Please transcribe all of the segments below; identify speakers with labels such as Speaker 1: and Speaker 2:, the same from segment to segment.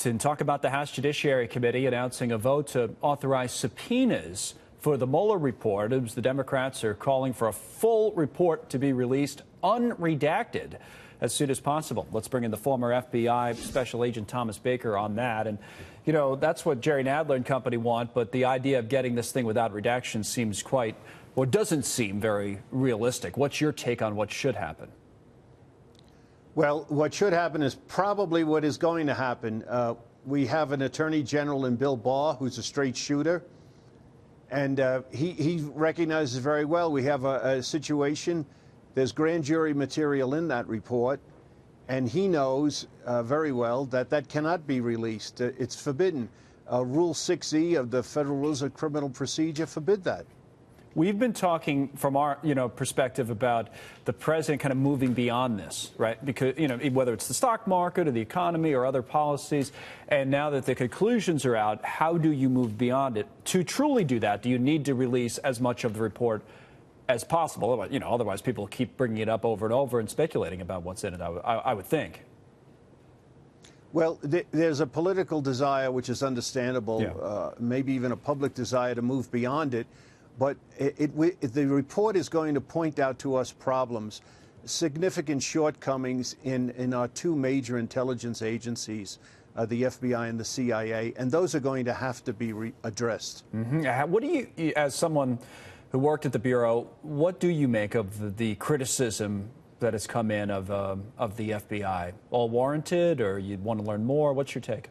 Speaker 1: and talk about the House Judiciary Committee announcing a vote to authorize subpoenas for the Mueller report. As the Democrats are calling for a full report to be released unredacted as soon as possible. Let's bring in the former FBI Special Agent Thomas Baker on that. And, you know, that's what Jerry Nadler and company want, but the idea of getting this thing without redaction seems quite, or doesn't seem very realistic. What's your take on what should happen?
Speaker 2: Well, what should happen is probably what is going to happen. We have an Attorney General in Bill Barr who's a straight shooter, and he recognizes very well we have a situation. There's grand jury material in that report, and he knows very well that that cannot be released. It's forbidden. Rule 6E of the Federal Rules of Criminal Procedure forbid that.
Speaker 1: We've been talking from our, perspective about the president kind of moving beyond this, right? Because, whether it's the stock market or the economy or other policies, and now that the conclusions are out, how do you move beyond it? To truly do that, do you need to release as much of the report as possible? Otherwise people keep bringing it up over and over and speculating about what's in it, I would think.
Speaker 2: Well, there's a political desire, which is understandable, maybe even a public desire to move beyond it. But the report is going to point out to us problems, significant shortcomings in our two major intelligence agencies, the FBI and the CIA, and those are going to have to be addressed.
Speaker 1: Mm-hmm. What do you, as someone who worked at the Bureau, what do you make of the criticism that has come in of the FBI? All warranted, or you'd want to learn more? What's your take?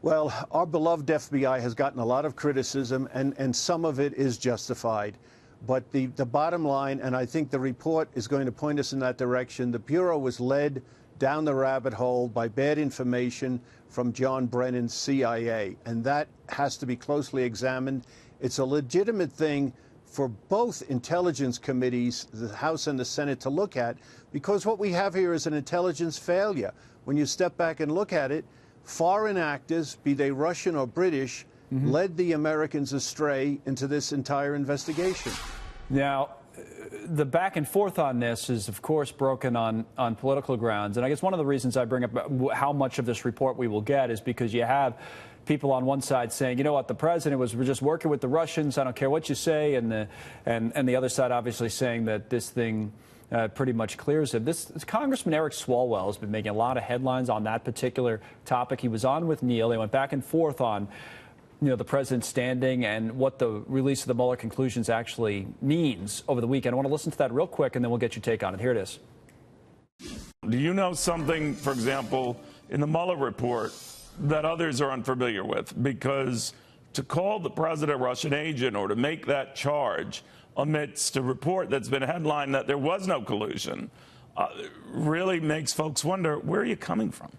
Speaker 2: Well, our beloved FBI has gotten a lot of criticism, and some of it is justified. But the bottom line, and I think the report is going to point us in that direction, the Bureau was led down the rabbit hole by bad information from John Brennan's CIA, and that has to be closely examined. It's a legitimate thing for both intelligence committees, the House and the Senate, to look at, because what we have here is an intelligence failure. When you step back and look at it, foreign actors, be they Russian or British, led the Americans astray into this entire investigation. Now,
Speaker 1: the back and forth on this is, of course, broken on political grounds. And I guess one of the reasons I bring up how much of this report we will get is because you have people on one side saying, you know what, the president was just working with the Russians, I don't care what you say, and the other side obviously saying that this thing pretty much clears it. This Congressman Eric Swalwell has been making a lot of headlines on that particular topic. He was on with Neil. They went back and forth on, the president's standing and what the release of the Mueller conclusions actually means over the weekend. I want to listen to that real quick, and then we'll get your take on it. Here it is.
Speaker 3: Do you know something, for example, in the Mueller report that others are unfamiliar with? Because to call the president a Russian agent or to make that charge amidst a report that's been headlined that there was no collusion really makes folks wonder, where are you coming from?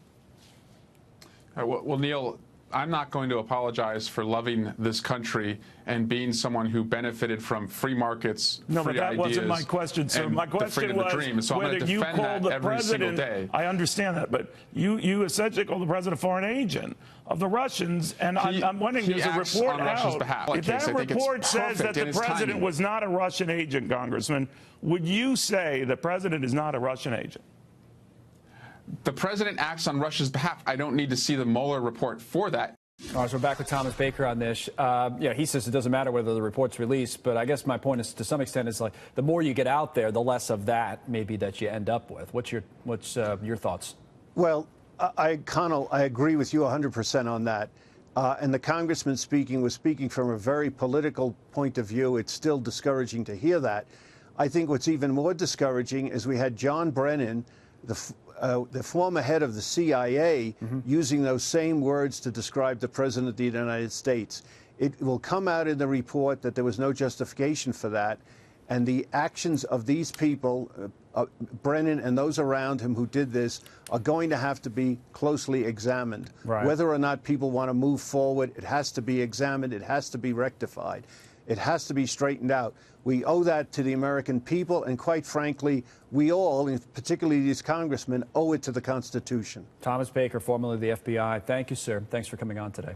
Speaker 4: Well, Neil, I'm not going to apologize for loving this country and being someone who benefited from free markets,
Speaker 3: no,
Speaker 4: free
Speaker 3: but that
Speaker 4: ideas,
Speaker 3: wasn't my question, sir. My question was
Speaker 4: dream. So whether you call the president,
Speaker 3: I understand that, but you essentially call the president a foreign agent of the Russians, and I'm wondering, there's a report out. If that report says that the president was not a Russian agent, Congressman, would you say the president is not a Russian agent?
Speaker 4: The president acts on Russia's behalf. I don't need to see the Mueller report for that.
Speaker 1: All right, so we're back with Thomas Baker on this. He says it doesn't matter whether the report's released, but I guess my point is, to some extent, is like the more you get out there, the less of that maybe that you end up with. What's your thoughts?
Speaker 2: Well, I agree with you 100% on that. And the congressman was speaking from a very political point of view. It's still discouraging to hear that. I think what's even more discouraging is we had John Brennan, the former head of the CIA, using those same words to describe the President of the United States. It will come out in the report that there was no justification for that, and the actions of these people, Brennan and those around him who did this, are going to have to be closely examined.
Speaker 1: Right.
Speaker 2: Whether or not people want to move forward, it has to be examined, it has to be rectified. It has to be straightened out. We owe that to the American people, and quite frankly, we all, and particularly these congressmen, owe it to the Constitution.
Speaker 1: Thomas Baker, formerly of the FBI. Thank you, sir. Thanks for coming on today.